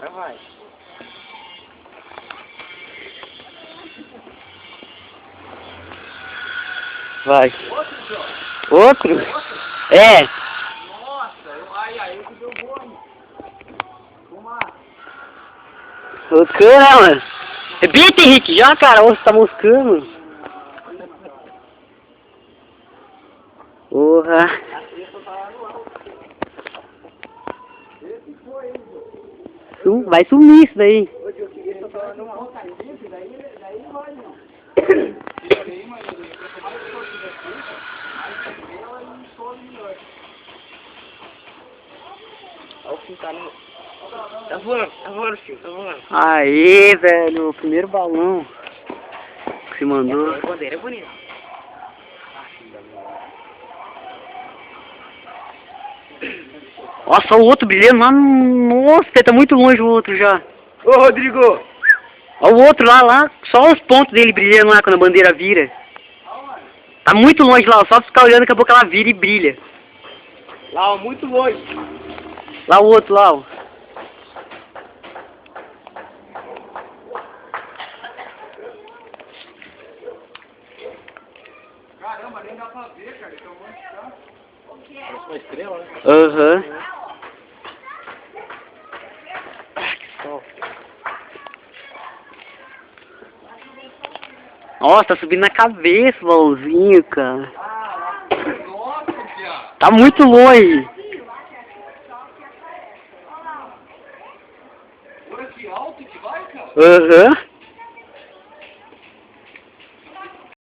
Agora vai. Vai. Outro, João? Outro? É. Nossa, aí que deu bom. Toma. Moscando, mano. Rebita, Henrique, já, cara. Você tá moscando. Porra. Esse foi, hein, João? Vai sumir isso daí. Ô, João, esse tá numa volta livre, daí não vai, não. Tira aí, mas quanto mais forte tiver feita, mais estrela e sobe melhor. Olha o filho tá no... Tá voando, filho, tá voando. Aê, velho. O primeiro balão que você mandou. A bandeira é bonita. Nossa, o outro brilhando lá. Nossa, tá muito longe o outro já. Ô, Rodrigo! Olha o outro lá. Só os pontos dele brilhando lá quando a bandeira vira. Tá muito longe lá, só ficar olhando, daqui a pouco ela vira e brilha. Lá, ó, muito longe. Lá o outro lá, ó. Caramba, nem dá pra ver, cara. Então, parece uma estrela, né? Aham. Que sol. Nossa, tá subindo na cabeça o balãozinho, cara. Nossa, viado. Tá muito longe. Olha que alto que vai, cara. Aham.